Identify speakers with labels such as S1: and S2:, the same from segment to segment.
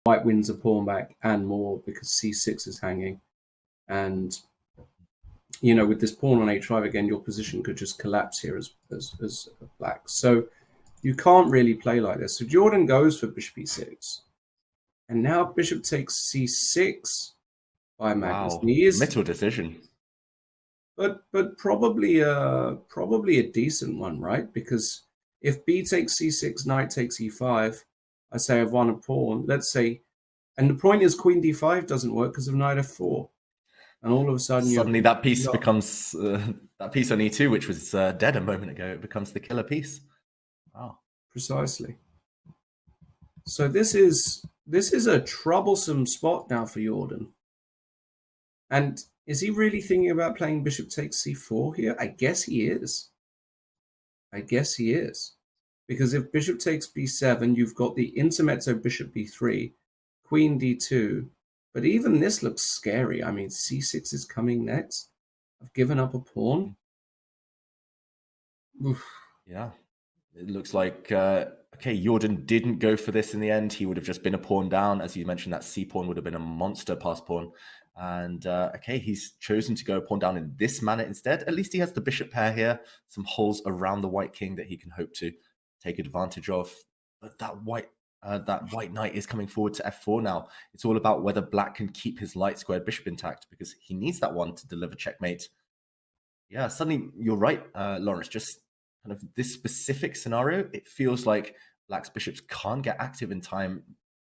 S1: white wins a pawn back and more because c6 is hanging. And, with this pawn on h5 again, your position could just collapse here as black. So you can't really play like this. So Jorden goes for bishop e6. And now bishop takes c6 by Magnus.
S2: Wow, committal decision.
S1: But probably a decent one, right? Because if b takes c6, knight takes e5, I say I've won a pawn. Let's say, and the point is queen d5 doesn't work because of knight f4. And all of a sudden,
S2: that piece becomes that piece on e2, which was dead a moment ago. It becomes the killer piece. Wow,
S1: precisely. So this is a troublesome spot now for Jorden. And is he really thinking about playing bishop takes c4 here? I guess he is. Because if bishop takes b7, you've got the intermezzo bishop b3, queen d2. But even this looks scary. I mean, c6 is coming next. I've given up a pawn. Oof.
S2: Yeah, it looks like, okay, Jorden didn't go for this in the end. He would have just been a pawn down. As you mentioned, that c-pawn would have been a monster pass pawn. And, okay, he's chosen to go pawn down in this manner instead. At least he has the bishop pair here, some holes around the white king that he can hope to take advantage of. But that white knight is coming forward to f4 now. It's all about whether black can keep his light squared bishop intact, because he needs that one to deliver checkmate. Yeah, suddenly you're right, Lawrence. Just kind of this specific scenario, it feels like black's bishops can't get active in time.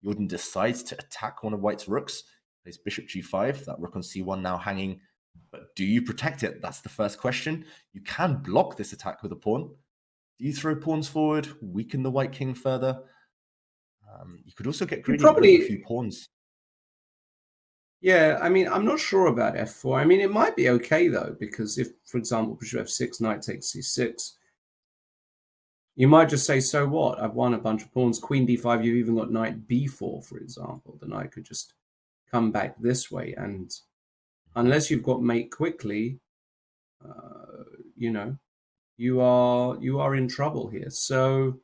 S2: Jorden decides to attack one of white's rooks. Plays bishop g5, that rook on c1 now hanging. But do you protect it? That's the first question. You can block this attack with a pawn. Do you throw pawns forward, weaken the white king further? You could also get greedy with a few pawns.
S1: Yeah, I mean, I'm not sure about f4. I mean, it might be okay, though, because if, for example, bishop f6, knight takes c6, you might just say, so what? I've won a bunch of pawns. Queen d5, you've even got knight b4, for example. The knight could just come back this way. And unless you've got mate quickly, you are in trouble here. So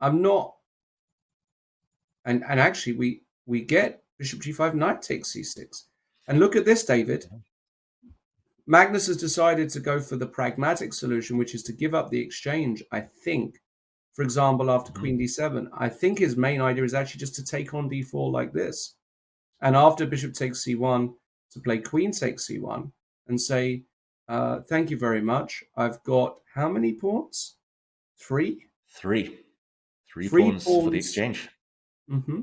S1: I'm not... And actually, we get bishop g5, knight takes c6. And look at this, David. Magnus has decided to go for the pragmatic solution, which is to give up the exchange, I think. For example, after queen d7, I think his main idea is actually just to take on d4 like this. And after bishop takes c1, to play queen takes c1 and say, thank you very much. I've got how many pawns? Three?
S2: Three pawns for the exchange.
S1: Mm-hmm.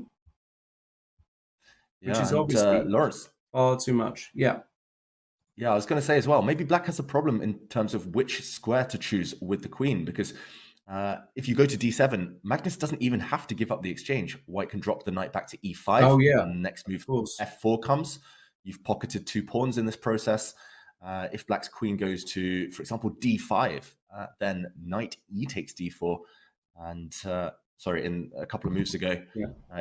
S2: Yeah, which is obviously Lawrence,
S1: far too much. Yeah,
S2: I was going to say as well, maybe black has a problem in terms of which square to choose with the queen, because if you go to d7, Magnus doesn't even have to give up the exchange. White can drop the knight back to e5.
S1: Oh, yeah.
S2: And next move, f4 comes. You've pocketed 2 pawns in this process. If black's queen goes to, for example, d5, then knight e takes d4. And, in a couple of moves ago,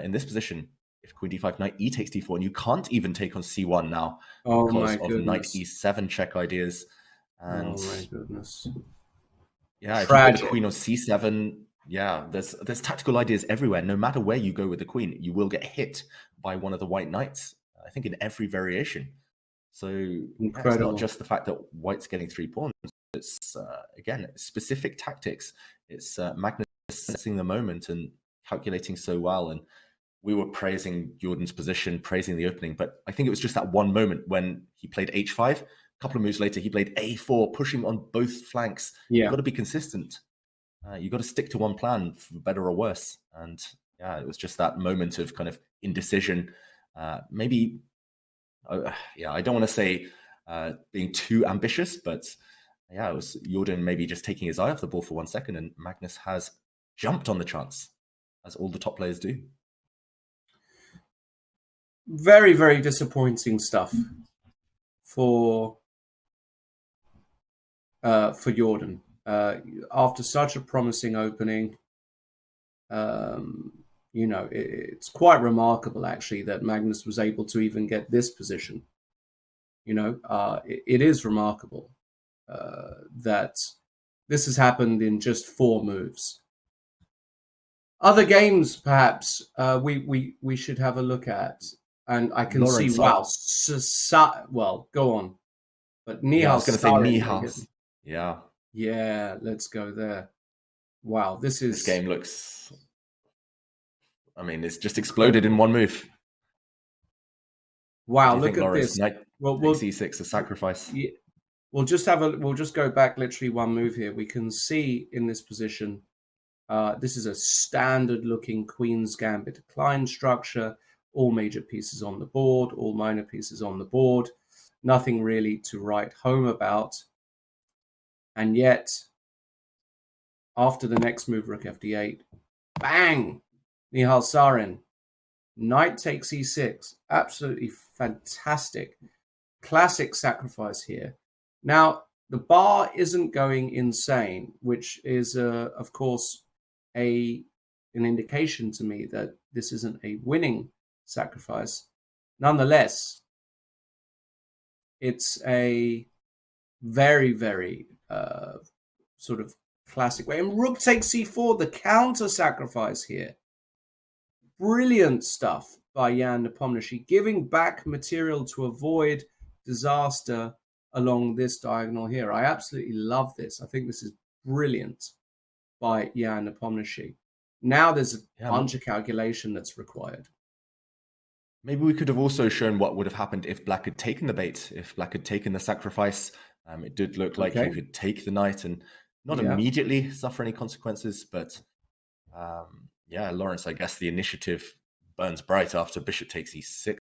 S2: in this position, if queen d5, knight e takes d4, and you can't even take on c1 now because of knight e7 check ideas. And,
S1: oh my goodness.
S2: Yeah, if you put the queen on c7, there's tactical ideas everywhere. No matter where you go with the queen, you will get hit by one of the white knights, I think in every variation. So it's not just the fact that white's getting 3 pawns. It's, again, specific tactics. It's Magnus sensing the moment and calculating so well. And we were praising Jorden's position, praising the opening, but I think it was just that one moment when he played h5. A couple of moves later, he played a4, pushing on both flanks.
S1: Yeah.
S2: You've got to be consistent. You've got to stick to one plan, for better or worse. And it was just that moment of kind of indecision. Maybe, I don't want to say being too ambitious, but it was Jorden maybe just taking his eye off the ball for 1 second, and Magnus has jumped on the chance, as all the top players do.
S1: Very, very disappointing stuff for Jorden. After such a promising opening, it's quite remarkable, actually, that Magnus was able to even get this position. It is remarkable that this has happened in just 4 moves. Other games, perhaps, we should have a look at. And I can see,
S2: Lawrence,
S1: wow, well, go on. But
S2: yeah, I
S1: Nihal
S2: was going to say
S1: Sarin, they hit.
S2: Nihas. Yeah,
S1: Yeah, let's go there. Wow, this
S2: this
S1: is
S2: game looks. I mean, it's just exploded in
S1: incredible.
S2: one move. What
S1: Wow,
S2: do you think,
S1: look at
S2: Lawrence?
S1: this.
S2: Knight
S1: Well,
S2: takes e6, a sacrifice.
S1: yeah, we'll just go back literally one move here. We can see in this position, this is a standard looking Queen's Gambit decline structure, all major pieces on the board, all minor pieces on the board, nothing really to write home about. And yet, after the next move, Rook FD8, bang! Nihal Sarin, Knight takes e6. Absolutely fantastic. Classic sacrifice here. Now, the bar isn't going insane, which is, of course, an indication to me that this isn't a winning sacrifice. Nonetheless, it's a very, very sort of classic way. And Rook takes c4, the counter sacrifice here. Brilliant stuff by Jan Nepomniachtchi, giving back material to avoid disaster along this diagonal here. I absolutely love this. I think this is brilliant by Jan Nepomniachtchi. Now there's a bunch of calculation that's required.
S2: Maybe we could have also shown what would have happened if Black had taken the bait, if Black had taken the sacrifice. It did look like you could take the knight and not immediately suffer any consequences, but yeah, Lawrence, I guess the initiative burns bright after bishop takes e6